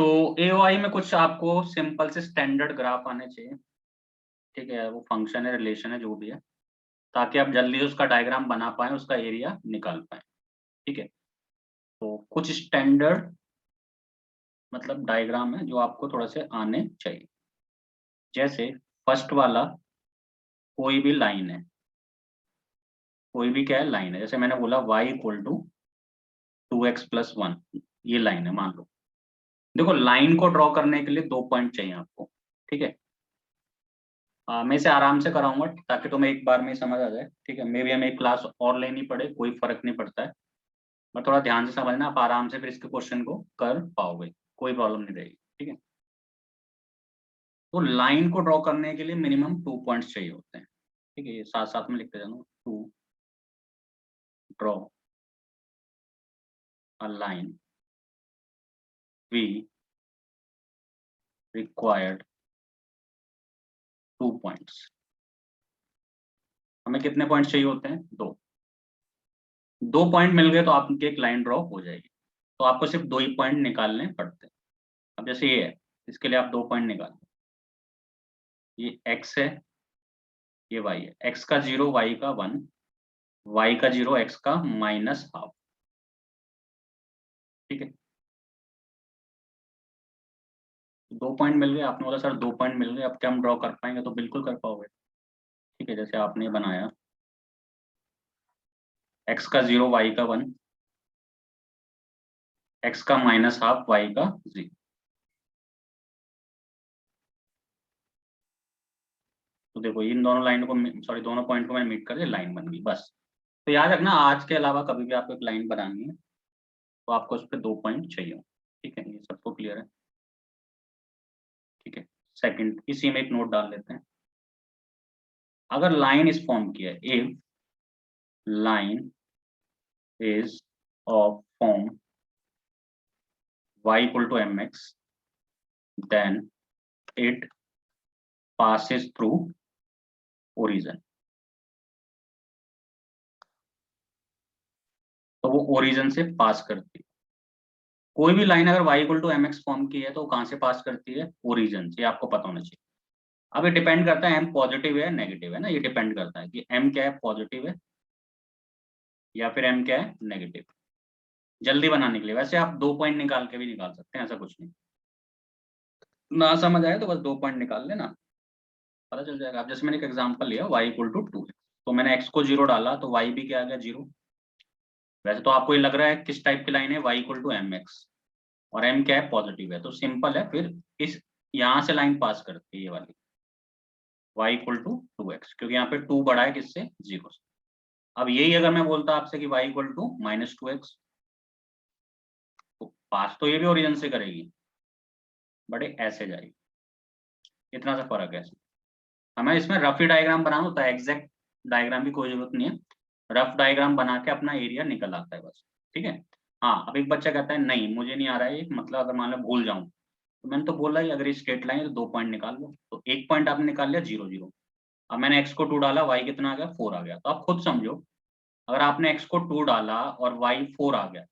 तो एओआई में कुछ आपको सिंपल से स्टैंडर्ड ग्राफ आने चाहिए, ठीक है, वो फंक्शन है, रिलेशन है, जो भी है, ताकि आप जल्दी उसका डायग्राम बना पाए, उसका एरिया निकाल पाए, ठीक है। तो कुछ स्टैंडर्ड मतलब डायग्राम है जो आपको थोड़ा से आने चाहिए। जैसे फर्स्ट वाला, कोई भी लाइन है, कोई भी क्या है, लाइन है। जैसे मैंने बोला y इक्वल टू 2x+1, ये लाइन है मान लो। देखो लाइन को ड्रॉ करने के लिए 2 पॉइंट चाहिए आपको, ठीक है। मैं इसे आराम से कराऊंगा ताकि तुम्हें एक बार में ही समझ आ जाए, ठीक है। मे भी हमें एक क्लास और लेनी पड़े, कोई फर्क नहीं पड़ता है, पर थोड़ा ध्यान से समझना, आप आराम से फिर इसके क्वेश्चन को कर पाओगे, कोई प्रॉब्लम नहीं रहेगी, ठीक है। तो लाइन को ड्रॉ करने के लिए मिनिमम 2 पॉइंट्स चाहिए होते हैं, ठीक है। ये साथ साथ में लिखते जाना, to draw a line we required 2 points. हमें कितने पॉइंट्स चाहिए होते हैं? 2 पॉइंट मिल गए तो आपकी एक लाइन ड्रॉ हो जाएगी। तो आपको सिर्फ 2 ही पॉइंट निकालने पड़ते हैं। अब जैसे ये है, इसके लिए आप 2 पॉइंट निकाल, ये x है, ये y है। x का 0, y का 1, y का 0, x का -12, ठीक है। 2 पॉइंट मिल गए, आपने बोला सर 2 पॉइंट मिल गए, अब क्या हम ड्रॉ कर पाएंगे? तो बिल्कुल कर पाओगे, ठीक है। जैसे आपने बनाया x का 0, y का 1, x का -12, y का 0। तो देखो इन दोनों लाइन को, सॉरी दोनों पॉइंट को मैंने मीट कर दिया, लाइन बन गई बस। तो याद रखना, आज के अलावा कभी भी आपको एक लाइन बनानी है तो आपको उस पर 2 पॉइंट चाहिए, ठीक है। ये सबको क्लियर है, ठीक है। सेकंड, इसी में एक नोट डाल लेते हैं। अगर लाइन इस फॉर्म की है, if line is of form y equal to mx, then it passes through origin. तो वो ओरिजिन से पास करती है। कोई भी लाइन अगर y equal to mx form की है तो कहां से पास करती है? ओरिजिन से, आपको पता होना चाहिए। अब ये डिपेंड करता है m पॉजिटिव है नेगेटिव है ना, ये डिपेंड करता है कि m क्या है, पॉजिटिव है या फिर m क्या है, नेगेटिव। जल्दी बनाने के लिए वैसे आप 2 पॉइंट निकाल के भी निकाल सकते हैं, ऐसा कुछ नहीं। ना समझ आए तो बस 2 पॉइंट निकाल लेना, पता चल जाएगा। अब जैसे मैंने एक एग्जांपल लिया y इक्वल टू 2x, तो मैंने x को 0 डाला तो y भी क्या आ गया, 0। वैसे तो आपको ये लग रहा है किस टाइप की लाइन है, y इक्वल टू mx, और m क्या है, पॉजिटिव है, तो सिंपल है। फिर इस यहाँ से लाइन पास करती है ये वाली, y इक्वल टू 2x, क्योंकि यहाँ पे 2 बड़ा है किससे, 0 से। अब यही अगर मैं बोलता आपसे कि y इक्वल टू -2x, तो पास तो ये भी ओरिजिन से करेगी, बड़े ऐसे जाएगी, इतना सा फर्क है। हमें इसमें रफ ही डायग्राम बनाना होता है, एग्जैक्ट डायग्राम की कोई जरूरत नहीं है। रफ डायग्राम बना के अपना एरिया निकल आता है बस, ठीक है। हाँ, अब एक बच्चा कहता है नहीं मुझे नहीं आ रहा है ये, मतलब अगर मान लो भूल जाऊं, तो मैंने तो बोला ही, अगर ये स्ट्रेट लाइन है तो 2 पॉइंट निकाल लो। तो 1 पॉइंट आपने निकाल लिया, 0 0। अब मैंने x को 2 डाला, y कितना आ गया, 4 आ गया। तो आप खुद समझो, अगर आपने x को 2 डाला और y 4 आ गया,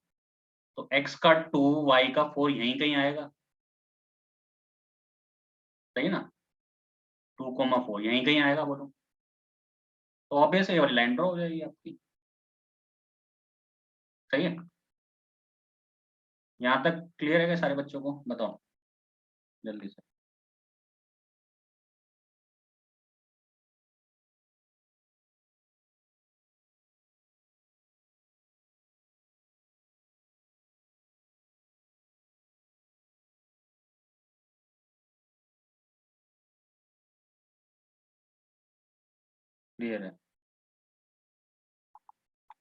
तो x का 2, y का 4 यहीं कहीं आएगा, सही है ना। 2,4 यहीं कहीं आएगा, बोलो। तो ऑब्वियस है ये वाली लाइन ड्रॉ हो जाएगी आपकी, सही है। यहाँ तक क्लियर है क्या सारे बच्चों को? बताओ जल्दी से। क्लियर है,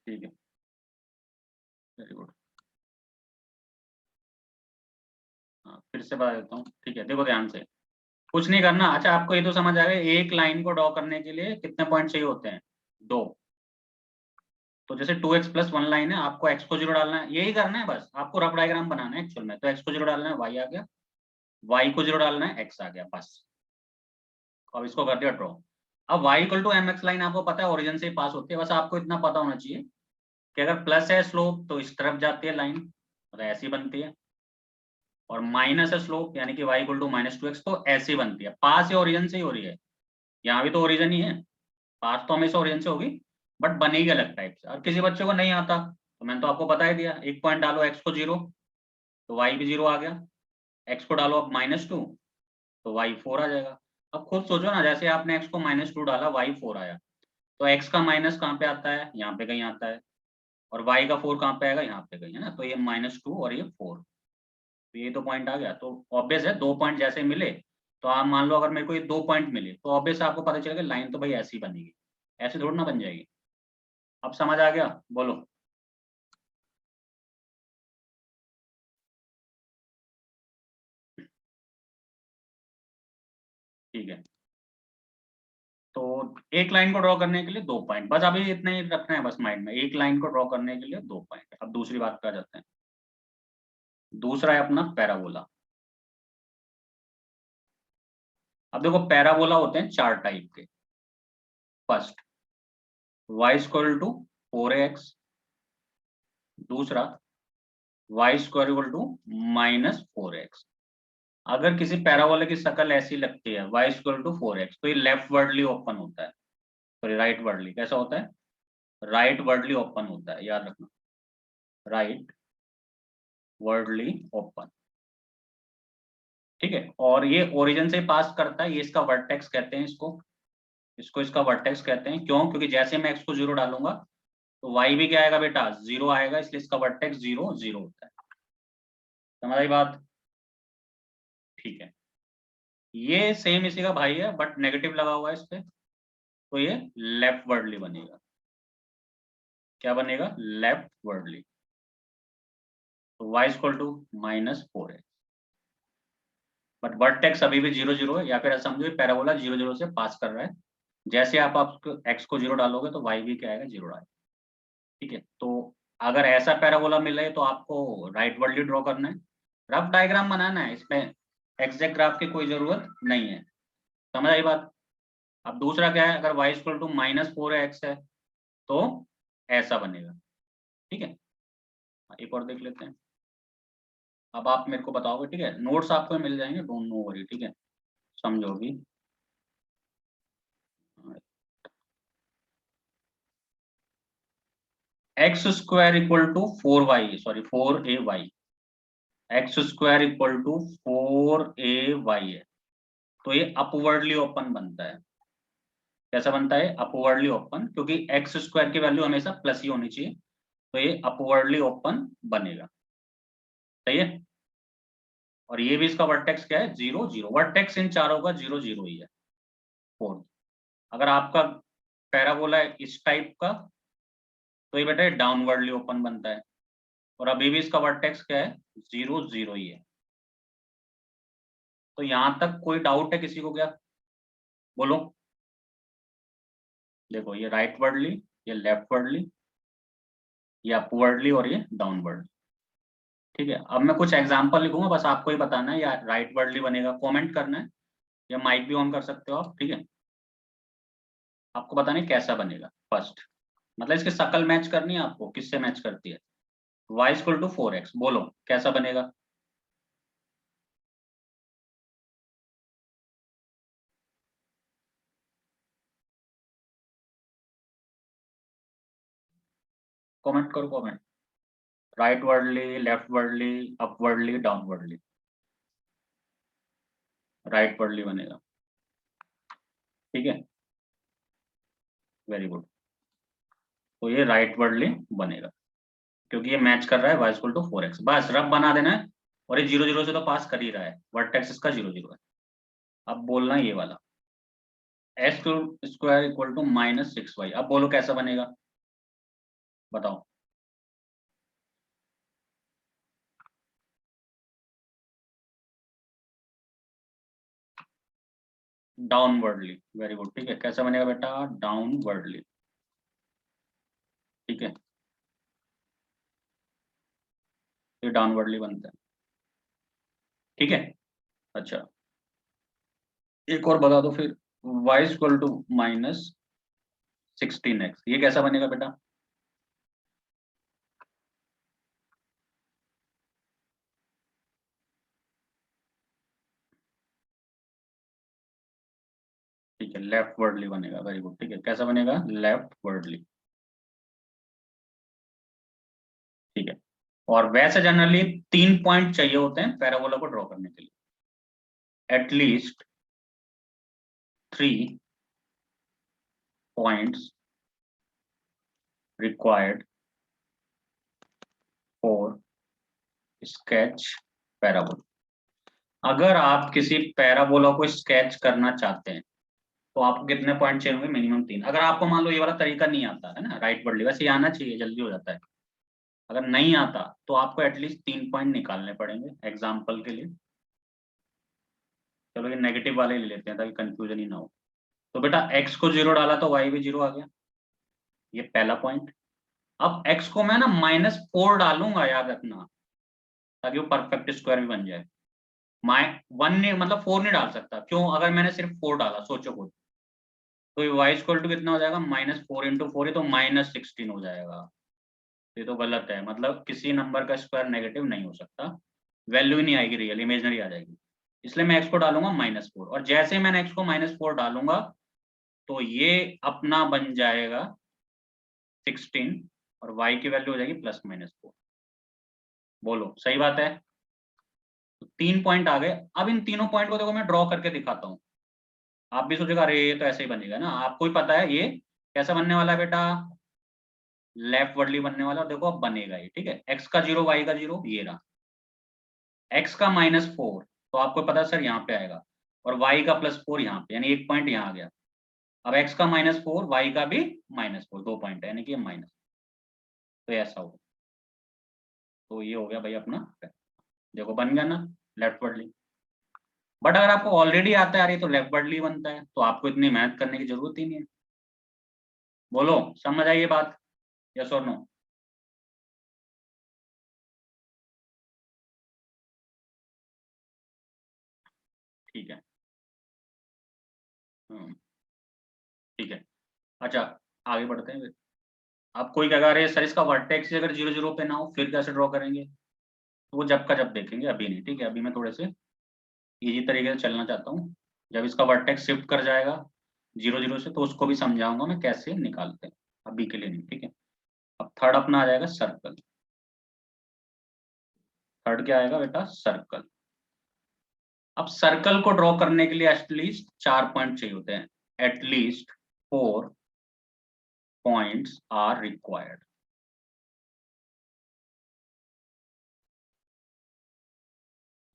ठीक है, वेरी गुड। हाँ फिर से बता देता हूँ, ठीक है। देखो ध्यान से, कुछ नहीं करना। अच्छा आपको ये तो समझ आ गया, एक लाइन को ड्रॉ करने के लिए कितने पॉइंट चाहिए होते हैं? 2। तो जैसे 2x+1 लाइन है, आपको x को 0 डालना है, यही करना है बस। आपको रफ डायग्राम बनाना है एक्चुअल में, तो x को 0 डालना है, y आ गया, y को 0 डालना है, x आ गया, बस। अब इसको कर दिया ड्रॉ। अब y equal to mx line आपको पता है ओरिजिन से ही पास होती है, बस आपको इतना पता होना चाहिए कि अगर प्लस है स्लोप तो इस तरफ जाती है लाइन, मतलब ऐसी बनती है। और माइनस है स्लोप, यानी कि y इक्वल टू -2x, तो ऐसी बनती है। पास या ओरिजिन से ही हो रही है, यहाँ भी तो ओरिजिन ही है, पास तो हमेशा ओरिजिन से होगी, बट बनेगी अलग टाइप से। और किसी बच्चे को नहीं आता तो मैंने तो आपको बता ही दिया, एक पॉइंट डालो x को 0 तो y भी 0 आ गया, x को डालो अब -2 तो y 4 आ जाएगा। अब खुद सोचो ना, जैसे आपने x को -2 डाला, y 4 आया, तो x का माइनस कहाँ पे आता है, यहाँ पे कहीं आता है, और y का 4 कहाँ पे आएगा, यहाँ पे कहीं, है ना। तो ये -2 और ये 4, तो ये तो पॉइंट आ गया। तो ऑब्वियस है, दो पॉइंट जैसे मिले, तो आप मान लो अगर मेरे को ये दो पॉइंट मिले, तो ऑब्वियस आपको पता चलेगा लाइन तो भाई ऐसी बनेगी, ऐसे थोड़ी ना बन जाएगी। अब समझ आ गया, बोलो। ठीक है, तो एक लाइन को ड्रॉ करने के लिए दो पॉइंट, बस अभी इतना ही रखना है बस माइंड में, एक लाइन को ड्रॉ करने के लिए दो पॉइंट। अब दूसरी बात पे आ जाते हैं। दूसरा है अपना पैराबोला। अब देखो, पैराबोला होते हैं चार टाइप के। First, y square to 4x। दूसरा, Y square equal to -4x। अगर किसी पैराबोला की शक्ल ऐसी लगती है, वाई स्क्वायर टू 4x, तो ये लेफ्ट वर्डली ओपन होता है, सॉरी राइट वर्डली। कैसा होता है, राइट वर्डली ओपन होता है, याद रखना, राइट वर्डली ओपन। ठीक है, और ये ओरिजिन से पास करता है, ये इसका वर्टेक्स कहते हैं, इसको इसको इसका वर्टेक्स कहते हैं। क्यों, क्योंकि जैसे मैं x को 0 डालूंगा तो y भी क्या आएगा बेटा, 0 आएगा, इसलिए इसका वर्टेक्स 0 0 होता है। समझ आई बात। ठीक है, ये सेम इसी का भाई है, बट नेगेटिव लगा हुआ है इस पे, तो ये लेफ्ट वर्डली बनेगा। क्या बनेगा, लेफ्ट वर्डली। तो y equal to -4x, but vertex अभी भी 0 0 है, या फिर समझो पैराबोला 0 0 से पास कर रहा है। जैसे आप x को 0 डालोगे तो y भी क्या आएगा, 0 आएगा। ठीक है, तो अगर ऐसा पैराबोला मिले तो आपको राइट वर्डली ड्रॉ करना है, रफ डायग्राम बनाना है, इसमें एग्जैक्ट ग्राफ की कोई जरूरत नहीं है। समझ आई बात। अब दूसरा क्या है, अगर y इक्वल टू -4x है तो ऐसा बनेगा। ठीक है, एक और देख लेते हैं। अब आप मेरे को बताओगे, ठीक है, नोट्स आपको मिल जाएंगे, डोंट नो वरी। ठीक है, समझोगी। X square equal to 4y, sorry 4ay, x square equal to 4ay है, तो ये अपवर्डली ओपन बनता है। कैसा बनता है, अपवर्डली ओपन, क्योंकि एक्स स्क्वायर की वैल्यू हमेशा प्लस ही होनी चाहिए, तो ये अपवर्डली ओपन बनेगा। सही है, और ये भी इसका वर्टेक्स क्या है, 0 0। वर्टेक्स इन चारों का 0 0 ही है। फोर्थ, अगर आपका पैराबोला है इस टाइप का, तो ये बेटा डाउनवर्डली ओपन बनता है, और अभी भी इसका वर्टेक्स क्या है, 0 0 ही है। तो यहां तक कोई डाउट है किसी को क्या, बोलो। देखो, ये राइट वर्डली, ये लेफ्ट वर्डली, ये अपवर्डली, और ये डाउनवर्ड। ठीक है, अब मैं कुछ एग्जांपल लिखूंगा, बस आपको ही बताना है या राइट वर्डली बनेगा, कमेंट करना है, या माइक भी ऑन कर सकते हो आप। ठीक है, आपको बताना है कैसा बनेगा। फर्स्ट, मतलब इसकी शक्ल मैच करनी है आपको, किससे मैच करती है। y इक्वल टू 4x, बोलो कैसा बनेगा। कमेंट करो, comment. Rightwardly, leftwardly, upwardly, downwardly. Rightwardly बनेगा। ठीक है, वेरी गुड। तो ये राइट वर्डली बनेगा, क्योंकि ये मैच कर रहा है y इक्वल टू 4x। बस रफ बना देना है, और ये 0 0 से तो पास कर ही रहा है, वर्टेक्स इसका 0 0 है। अब बोलना ये वाला, x square equal to -6y, अब बोलो कैसा बनेगा, बताओ। डाउनवर्डली, वेरी गुड। ठीक है, कैसा बनेगा बेटा, डाउनवर्डली। ठीक है, ये डाउनवर्डली बनता है। ठीक है, अच्छा, एक और बता दो फिर, y इक्वल टू -16x, ये कैसा बनेगा बेटा। है, लेफ्ट वर्डली बनेगा, वेरी गुड, ठीक है, कैसा बनेगा, लेफ्ट वर्डली, ठीक है। और वैसे जनरली 3 पॉइंट चाहिए होते हैं पैराबोला को ड्रॉ करने के लिए, at least 3 points required for sketch parabola. अगर आप किसी पैराबोला को स्केच करना चाहते हैं तो आपको कितने पॉइंट चाहिए होंगे, मिनिमम 3। अगर आपको मान लो ये वाला तरीका नहीं आता है ना, राइट वर्डली, वैसे ये आना चाहिए, जल्दी हो जाता है। अगर नहीं आता तो आपको एटलीस्ट 3 पॉइंट निकालने पड़ेंगे एग्जाम्पल के लिए। चलो ये नेगेटिव वाले ले लेते हैं ताकि कंफ्यूजन ही ना हो। तो बेटा x को 0 डाला तो y भी 0 आ गया, ये पहला पॉइंट। अब x को मैं ना -4 डालूंगा, याद रखना, ताकि वो परफेक्ट स्क्वायर भी बन जाए। वन नहीं, मतलब 4 नहीं डाल सकता, क्यों, अगर मैंने सिर्फ 4 डाला, सोचो खुद, तो y इक्वल टू कितना हो जाएगा, -4 × 4 है तो -16 हो जाएगा। ये तो गलत है, मतलब किसी नंबर का स्क्वायर नेगेटिव नहीं हो सकता, वैल्यू ही नहीं आएगी, रियल इमेजनरी आ जाएगी। इसलिए मैं x को डालूंगा -4, और जैसे ही मैंने x को -4 डालूंगा तो ये अपना बन जाएगा 16, और y की वैल्यू हो जाएगी +-4। बोलो सही बात है। तो 3 पॉइंट आ गए। अब इन तीनों पॉइंट को देखो मैं ड्रॉ करके दिखाता हूँ। आप भी सोचेगा अरे ये तो ऐसे ही बनेगा ना, आपको ही पता है ये कैसा बनने वाला है बेटा, लेफ्ट वर्डली बनने वाला। और देखो अब बनेगा ये, ठीक है, x का 0 y का 0, ये रहा, x का -4 तो आपको पता है सर यहाँ पे आएगा, और y का +4 यहाँ पे, यानी एक पॉइंट यहाँ आ गया। अब x का -4, y का भी -4, 2 पॉइंट है, यानी कि माइनस, तो ऐसा हो। तो ये हो गया भाई अपना, देखो बन गया ना लेफ्ट वर्डली। बट अगर आपको ऑलरेडी आता है यार ये तो लेफ्ट वर्डली बनता है, तो आपको इतनी मेहनत करने की जरूरत ही नहीं है। बोलो समझ आई ये बात, यस और नो। ठीक है, ठीक है, अच्छा आगे बढ़ते हैं फिर। आप कोई क्या कह रहे हैं सर, इसका वर्टेक्स अगर 0 0 पे ना हो फिर कैसे ड्रॉ करेंगे, तो वो जब का जब देखेंगे, अभी नहीं, ठीक है। अभी मैं थोड़े से इजी तरीके से चलना चाहता हूँ। जब इसका वर्टेक्स शिफ्ट कर जाएगा 0 0 से तो उसको भी समझाऊंगा मैं कैसे निकालते हैं, अभी के लिए नहीं, ठीक है। अब थर्ड अपना आ जाएगा सर्कल। थर्ड क्या आएगा बेटा, सर्कल। अब सर्कल को ड्रॉ करने के लिए एटलीस्ट 4 पॉइंट चाहिए होते हैं, एटलीस्ट 4 पॉइंट्स आर रिक्वायर्ड।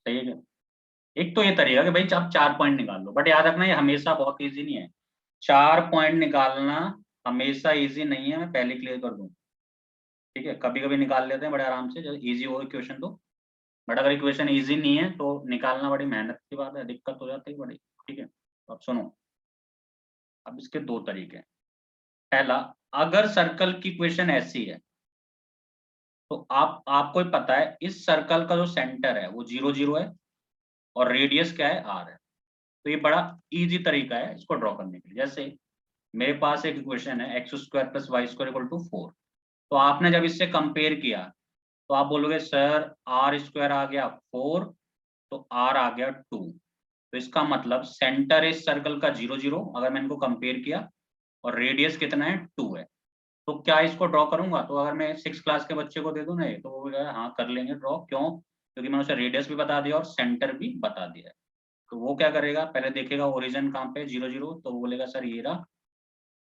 सही है क्या? एक तो ये तरीका कि भाई आप 4 पॉइंट निकाल लो, बट याद रखना ये हमेशा बहुत इजी नहीं है। 4 पॉइंट निकालना हमेशा इजी नहीं है, मैं पहले क्लियर कर दूं, ठीक है। कभी कभी निकाल लेते हैं बड़े आराम से जब इजी हो क्वेश्चन तो, बट अगर इक्वेशन इजी नहीं है तो निकालना बड़ी मेहनत की बात है, दिक्कत हो जाती है बड़ी, ठीक है। तो अब सुनो, अब इसके दो तरीके हैं। पहला, अगर सर्कल की इक्वेशन ऐसी है तो आपको ही पता है इस सर्कल का जो सेंटर है वो 0 0 है, और रेडियस क्या है, r है। तो ये बड़ा इजी तरीका है इसको ड्रॉ करने के लिए। जैसे मेरे पास एक इक्वेशन है x² + y² = 4, तो आपने जब इससे कंपेयर किया तो आप बोलोगे सर r² आ गया 4, तो r आ गया 2, तो इसका मतलब सेंटर इस सर्कल का 0 0, अगर मैंने इनको कंपेयर किया, और रेडियस कितना है, 2 है। तो क्या इसको ड्रॉ करूंगा, तो अगर मैं 6 क्लास के बच्चे को दे दूं ना ये, तो वो बोलेगा हाँ कर लेंगे ड्रॉ, क्यों, क्योंकि मैंने उसे रेडियस भी बता दिया और सेंटर भी बता दिया है। तो वो क्या करेगा, पहले देखेगा ओरिजिन कहाँ पे, 0 0, तो वो बोलेगा सर ये रहा,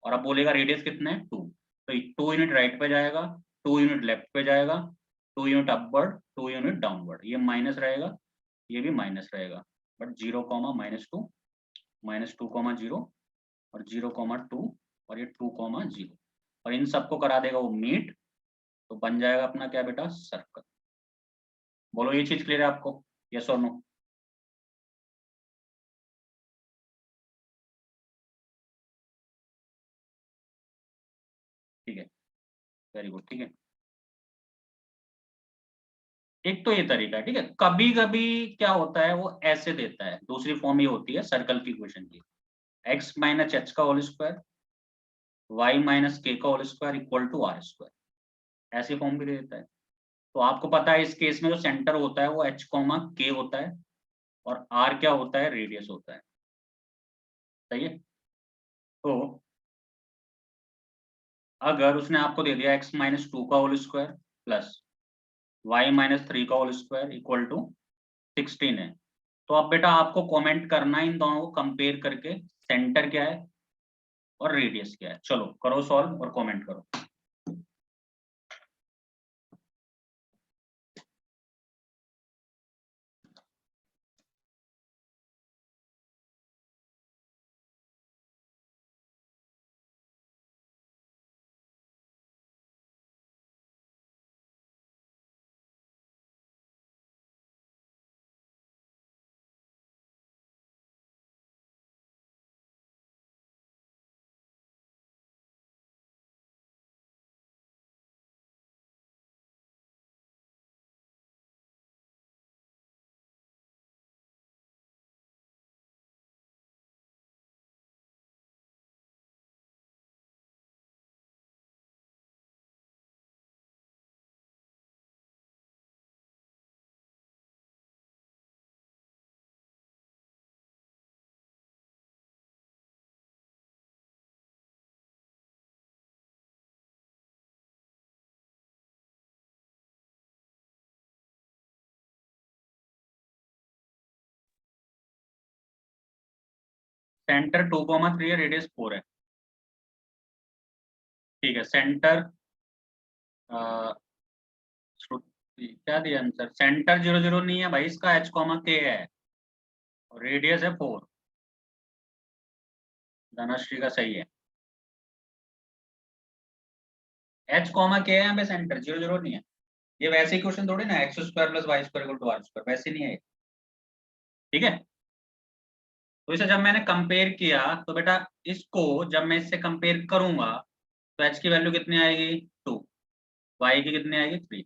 और अब बोलेगा रेडियस कितना है, 2, तो 2 यूनिट राइट पे जाएगा, 2 यूनिट लेफ्ट पे जाएगा, 2 यूनिट अपवर्ड, 2 यूनिट डाउनवर्ड, ये माइनस रहेगा, ये भी माइनस रहेगा, बट 0, -2, -2, 0, और 0, 2, और ये 2, 0, और इन सबको करा देगा वो मीट, तो बन जाएगा अपना क्या बेटा, सर्कल। बोलो ये चीज क्लियर है आपको, यस और नो। ठीक है, वेरी गुड, ठीक है। एक तो ये तरीका है, ठीक है। कभी कभी क्या होता है वो ऐसे देता है, दूसरी फॉर्म ये होती है सर्कल की इक्वेशन की, x - h का होल स्क्वायर, y - k का whole square equal to r², ऐसी फॉर्म भी दे देता है। तो आपको पता है इस केस में जो सेंटर होता है वो h, k होता है, और r क्या होता है, रेडियस होता है, सही है। तो अगर उसने आपको दे दिया x माइनस 2 का whole square plus y minus 3 का होल स्क्वायर इक्वल टू 16 है, तो अब बेटा आपको कमेंट करना है इन दोनों को कंपेयर करके सेंटर क्या है और रेडियस क्या है। चलो करो सॉल्व और कमेंट करो। सेंटर 2,3 है, रेडियस 4 है। ठीक है, सेंटर क्या दिया आंसर, सेंटर 0 0 नहीं है भाई, इसका h k है और रेडियस है 4। धनश्री का सही है, h k है यहाँ पे, सेंटर 0 0 नहीं है। ये वैसे ही क्वेश्चन थोड़ी ना x square plus y square equal to r square, वैसे नहीं है। ठीक है, तो इसे जब मैंने कंपेयर किया तो बेटा इसको जब मैं इससे कंपेयर करूंगा तो h की वैल्यू कितनी आएगी 2, y की कितनी आएगी 3,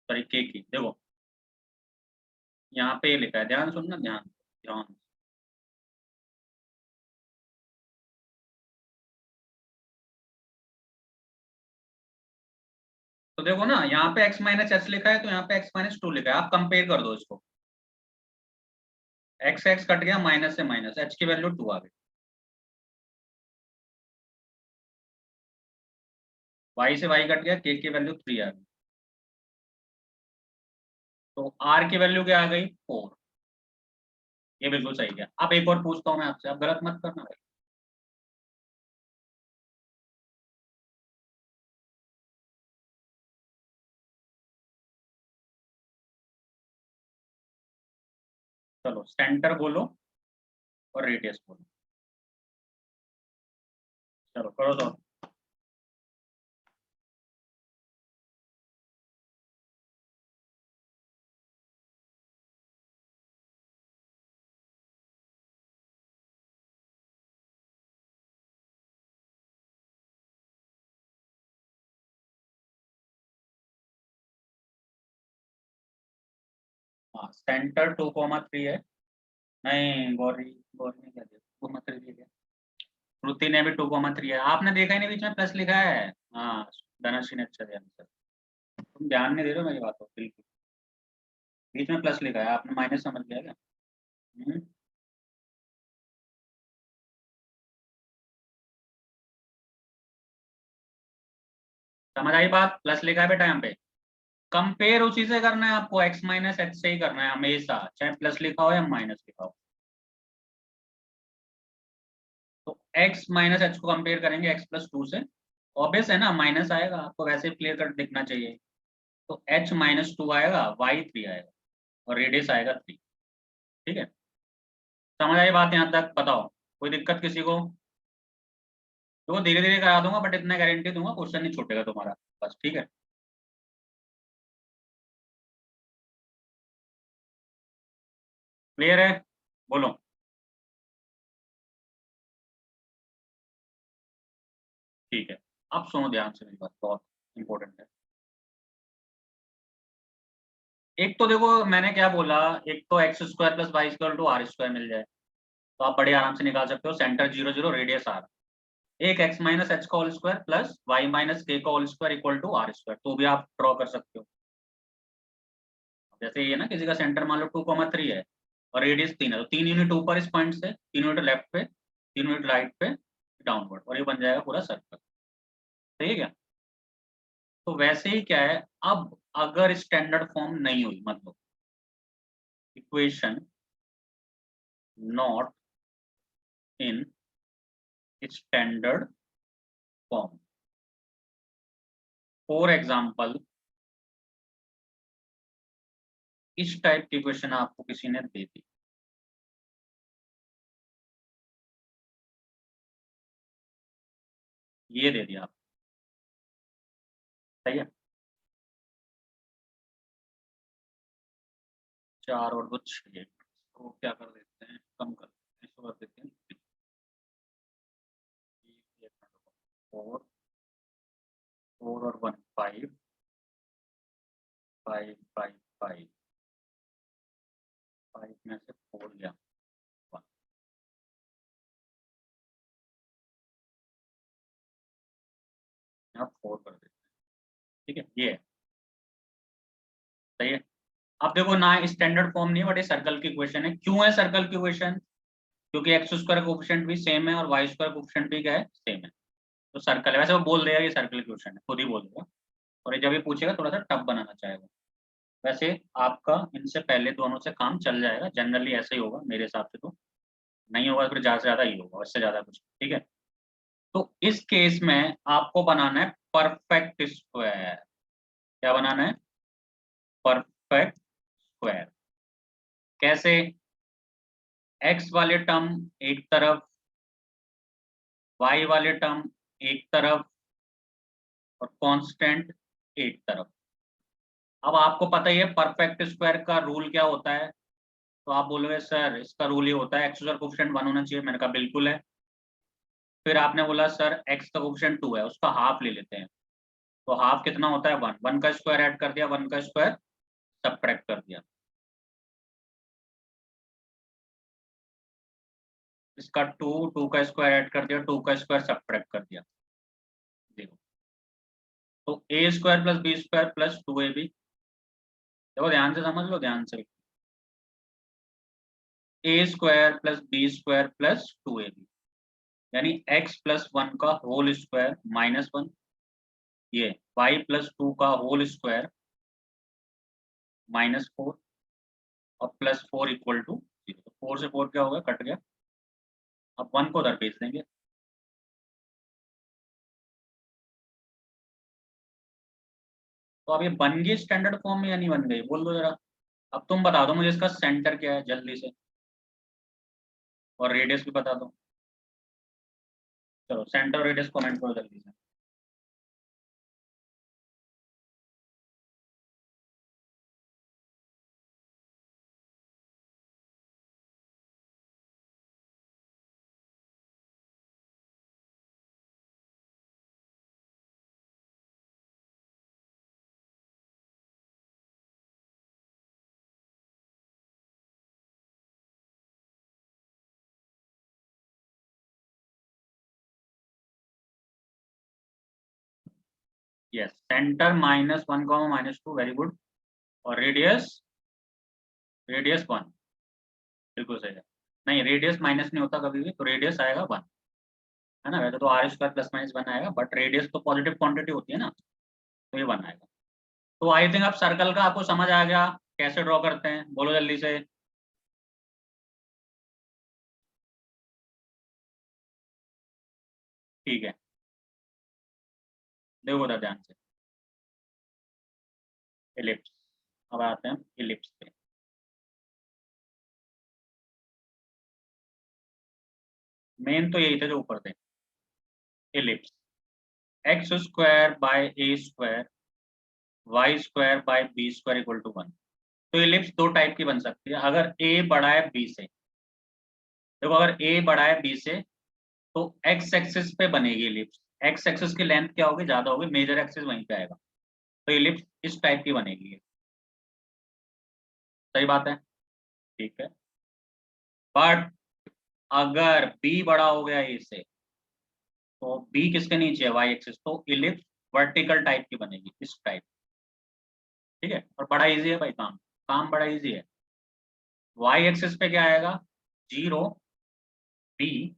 सॉरी k की। देखो यहाँ पे लिखा है, ध्यान सुनना, ध्यान ध्यान। तो देखो ना यहाँ पे x माइनस एच लिखा है तो यहाँ पे x माइनस 2 लिखा है, आप कंपेयर कर दो इसको, x x कट गया, माइनस से माइनस, h की वैल्यू 2 आ गई, y से y कट गया, k की वैल्यू 3 आ गई, तो r की वैल्यू क्या आ गई 4। ये बिल्कुल सही है। अब एक और पूछता हूँ मैं आपसे, आप गलत मत करना भाई। चलो सेंटर बोलो और रेडियस बोलो, चलो करो तो। हाँ सेंटर 2,3 है। नहीं गौरी, गौरी ने क्या दिया, 2,3 दिया। श्रुति ने भी 2,3 है, आपने देखा ही नहीं बीच में प्लस लिखा है। हाँ धनश्री ने अच्छा दिया आंसर, तुम ध्यान नहीं दे रहे हो मेरी बात को बिल्कुल, बीच में प्लस लिखा है, आपने माइनस समझ लिया क्या। हम्म, समझ आई बात, प्लस लिखा है बेटा यहाँ पे। कंपेयर उसी से करना है आपको, x माइनस एच से ही करना है हमेशा, चाहे प्लस लिखा हो या माइनस लिखा हो। तो x माइनस एच को कंपेयर करेंगे x प्लस 2 से, ऑब्वियस है ना, माइनस आएगा, आपको वैसे क्लियर कट दिखना चाहिए। तो h माइनस 2 आएगा, y 3 आएगा और रेडियस आएगा 3। ठीक है, समझ आई बात यहाँ तक, बताओ कोई दिक्कत किसी को। तो धीरे धीरे करा दूंगा बट इतना गारंटी दूंगा क्वेश्चन नहीं छूटेगा तुम्हारा, बस ठीक है। क्लियर है, बोलो। ठीक है, अब सुनो ध्यान से मेरी बात, बहुत इंपॉर्टेंट है। एक तो देखो मैंने क्या बोला, एक तो x square plus y square to r square मिल जाए तो आप बड़े आराम से निकाल सकते हो, सेंटर 0 0 रेडियस आर। एक एक्स माइनस एच का whole square plus y minus k का whole square equal to r square, तो भी आप ड्रॉ कर सकते हो। जैसे ये ना किसी का सेंटर मान लो 2,3 है और रेडियस 3 है, तो 3 यूनिट ऊपर इस पॉइंट से, 3 यूनिट लेफ्ट पे, 3 यूनिट राइट पे, डाउनवर्ड, और ये बन जाएगा पूरा सर्कल। सही है क्या? तो वैसे ही क्या है, अब अगर स्टैंडर्ड फॉर्म नहीं हुई, मतलब equation not in standard form, for example इस टाइप की इक्वेशन आपको किसी ने दे दी, ये दे दिया आप, सही है, 4 और 2 6, तो क्या कर देते हैं, कम कर देते हैं, इसको कर देते हैं 4, 4 और 1 5, 5 5 5, 5 में से 4 गया 1, यहाँ 4 कर देते हैं, ठीक है, ये है, सही है। अब देखो ना, स्टैंडर्ड फॉर्म नहीं है, बट ये सर्कल की इक्वेशन है। क्यों है सर्कल की इक्वेशन? क्योंकि एक्स स्क्वायर कोएफिशिएंट भी सेम है और वाई स्क्वायर कोएफिशिएंट भी क्या है, सेम है, तो सर्कल है। वैसे वो बोल देगा ये सर्कल की इक्वेशन है, खुद ही बोल देगा, और ये जब ये पूछेगा थोड़ा सा टफ बनाना चाहेगा। वैसे आपका इनसे पहले दोनों से काम चल जाएगा, जनरली ऐसे ही होगा मेरे हिसाब से, तो नहीं होगा फिर ज्यादा से ज्यादा ही होगा, उससे ज्यादा कुछ, ठीक है। तो इस केस में आपको बनाना है परफेक्ट स्क्वायर। क्या बनाना है? Perfect square. कैसे? एक्स वाले टर्म एक तरफ, वाई वाले टर्म एक तरफ, और कांस्टेंट एक तरफ। अब आपको पता ही है परफेक्ट स्क्वायर का रूल क्या होता है, तो आप बोलोगे सर इसका रूल ये होता है एक्स स्क्वायर कोएफिशिएंट 1 होना चाहिए, मैंने कहा बिल्कुल है। फिर आपने बोला सर एक्स का कोएफिशिएंट 2 है, उसका हाफ ले लेते हैं, तो हाफ कितना होता है 1, 1 का स्क्वायर ऐड कर दिया, 1 का स्क्वायर सबट्रैक्ट कर दिया। इसका 2, 2 का स्क्वायर ऐड कर दिया, 2 का स्क्वायर सबट्रैक्ट कर दिया, 0। तो a square plus b square plus 2ab, देखो ध्यान से समझ लो, ध्यान से, a square plus b square plus 2ab, यानी x प्लस 1 का होल स्क्वायर -1, ये y प्लस 2 का होल स्क्वायर -4, और प्लस 4 इक्वल टू 0। तो 4 से 4 क्या होगा, कट गया। अब 1 को उधर भेज देंगे, तो अब ये बन गई स्टैंडर्ड फॉर्म में या नहीं बन गई, बोल दो जरा। अब तुम बता दो मुझे इसका सेंटर क्या है जल्दी से, और रेडियस भी बता दो। चलो सेंटर और रेडियस कमेंट करो जल्दी से। Yes, centre -1 -2, very good. और रेडियस, रेडियस 1, बिल्कुल सही है। नहीं, रेडियस माइनस नहीं होता कभी भी, तो रेडियस आएगा 1, है ना। वैसे तो आर स्क्वायर प्लस माइनस 1 आएगा, बट रेडियस तो पॉजिटिव क्वांटिटी होती है ना, तो ये 1 आएगा। तो आई थिंक अब सर्कल का आपको समझ आ गया कैसे ड्रॉ करते हैं, बोलो जल्दी से। ठीक है, देखो उधर ध्यान से, इलिप्स। अब आते हैं इलिप्स पे। मेन तो यही था जो ऊपर थे, ellipse, x square by a square, y square by b square equal to 1। तो इलिप्स दो टाइप की बन सकती है, अगर ए बड़ा है बी से। देखो अगर ए बड़ा है बी से, तो एक्स एक्सिस पे बनेगी इलिप्स। एक्स एक्सिस की लेंथ क्या होगी, ज्यादा होगी, मेजर एक्सिस वहीं पे आएगा, तो इलिप्स इस टाइप की बनेगी। सही बात है, ठीक है। बट अगर बी बड़ा हो गया ए से, तो बी किसके नीचे है, वाई एक्सिस, तो इलिप्स वर्टिकल टाइप की बनेगी, इस टाइप। ठीक है, और बड़ा इजी है भाई, काम काम बड़ा इजी है। वाई एक्सिस पे क्या आएगा, 0 बी,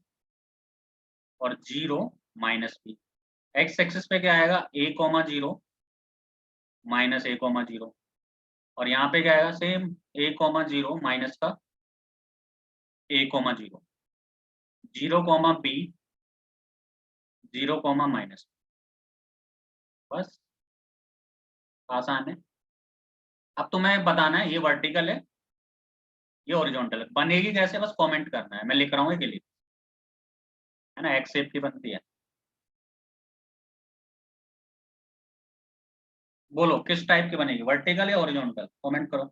और 0 माइनस बी। एक्स एक्सिस पे क्या आएगा, a comma 0 minus a comma 0, और यहाँ पे क्या आएगा सेम a कॉमा 0 माइनस का a comma 0, 0 comma b 0 comma minus. बस आसान है। अब तुम्हें बताना है ये वर्टिकल है ये हॉरिजॉन्टल है, बनेगी कैसे बस कमेंट करना है, मैं लिख रहा हूँ के लिए, है ना, एक्स शेप की बनती है। बोलो किस टाइप की बनेगी, वर्टिकल या हॉरिजॉन्टल, कमेंट करो।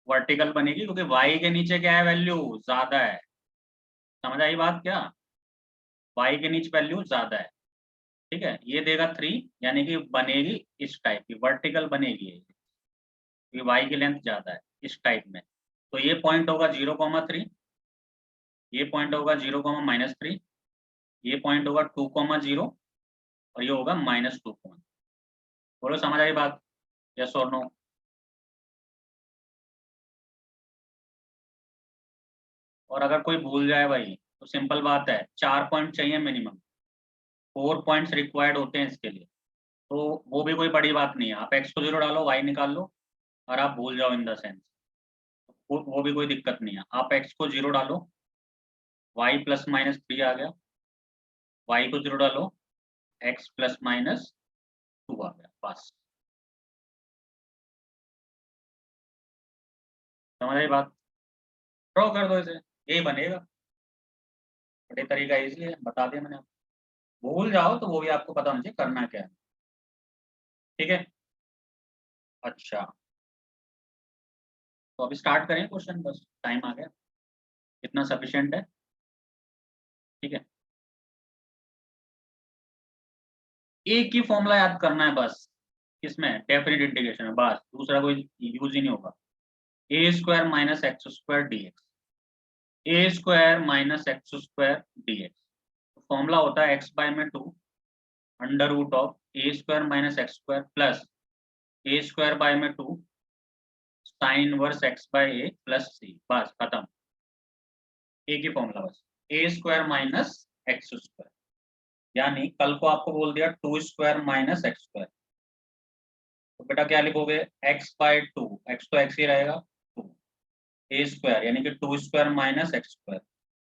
वर्टिकल बनेगी क्योंकि y के नीचे क्या है, वैल्यू ज्यादा है। समझ आई बात क्या, y के नीचे वैल्यू ज्यादा है। ठीक है, ये देगा 3, यानी कि बनेगी इस टाइप की वर्टिकल बनेगी ये, क्योंकि y की लेंथ ज्यादा है इस टाइप में। तो ये पॉइंट होगा 0,3, ये पॉइंट होगा 0,-3, ये पॉइंट होगा 2,0, और ये होगा -2 पॉइंट। बोलो समझ आई बात, यस और नो। और अगर कोई भूल जाए भाई तो सिंपल बात है, 4 पॉइंट चाहिए मिनिमम, 4 पॉइंट्स रिक्वायर्ड होते हैं इसके लिए। तो वो भी कोई बड़ी बात नहीं है, आप x को 0 डालो, y निकाल लो, और आप भूल जाओ इन द सेंस, वो भी कोई दिक्कत नहीं है। आप x को 0 डालो, y +-3 आ गया, y को 0 डालो, x +-2 आ गया, बस। समझ आई बात, ड्रॉ कर दो इसे, यही बनेगा। बड़े तरीका इसलिए बता दिया मैंने आपको। भूल जाओ तो वो भी आपको पता होना चाहिए करना क्या है। ठीक है, अच्छा तो अभी स्टार्ट करें क्वेश्चन, बस टाइम आ गया, इतना सफिशिएंट है। ठीक है, एक ही फॉर्मूला याद करना है बस, किसमें, डेफिनेट इंटीग्रेशन में, बस दूसरा कोई यूज ही नहीं होगा। A square minus x square d x, a square minus x square d x, formula होता है एक्स बाय में 2 under root of a square minus x square plus a square by में 2 sine inverse x by a plus c, बस खत्म। एक ही formula बस, a square minus x square, यानी कल को आपको बोल दिया 2 स्क्वायर माइनस एक्स स्क्वायर, तो बेटा क्या लिखोगे, एक्स बाय 2, एक्स तो एक्स ही रहेगा, 2 ए स्क्वायर यानी कि 2 square minus x square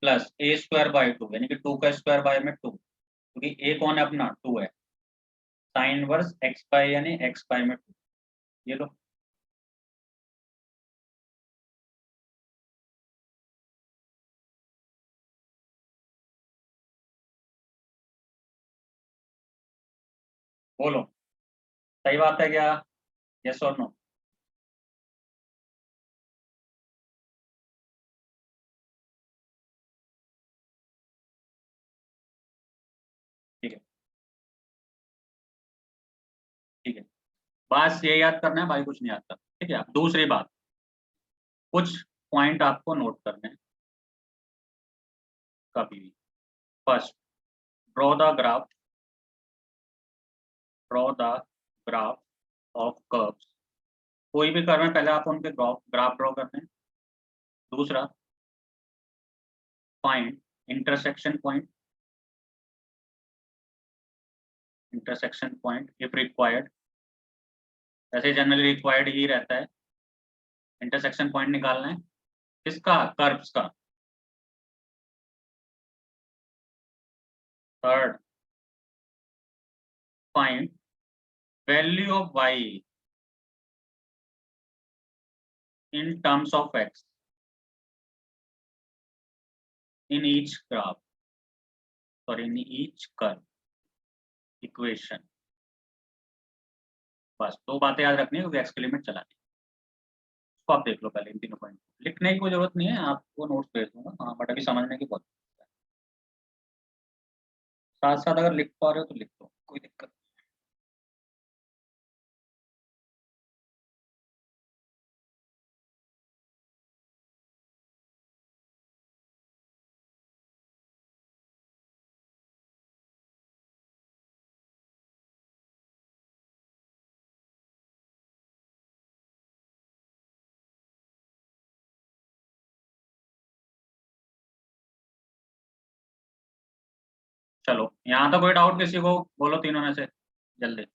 plus a square bye 2 यानी कि 2 का स्क्वायर बाय में 2, क्योंकि ए कौन है अपना 2 है, साइन इनवर्स एक्स बाय यानी एक्स बाय में 2, ये लो। बोलो सही बात है क्या, यस और नो। ठीक है, ठीक है, बस ये याद करना है भाई, कुछ नहीं आता। ठीक है, अब दूसरी बात, कुछ पॉइंट आपको नोट करने हैं कभी भी। First, draw the graph, draw the graph of curves. कोई भी कर्व है पहले आप उनके ग्राफ ड्रॉ करते हैं। दूसरा, find intersection point, intersection point if required, वैसे जनरली रिक्वायर्ड ही रहता है, इंटरसेक्शन पॉइंट निकालना है किसका, कर्व्स का। Third, find value of y in terms of x in each graph, sorry in each curve equation. बस दो बातें याद रखनी है क्योंकि एक्स की लिमिट चलानी है। उसको आप देख लो पहले, इन तीनों पॉइंट लिखने की कोई जरूरत नहीं है, आपको नोट्स भेज दूंगा, हाँ बट अभी समझने की बहुत, साथ साथ अगर लिख पा रहे हो तो लिख लो, कोई दिक्कत चलो यहाँ तक कोई डाउट किसी को, बोलो तीनों में से जल्दी।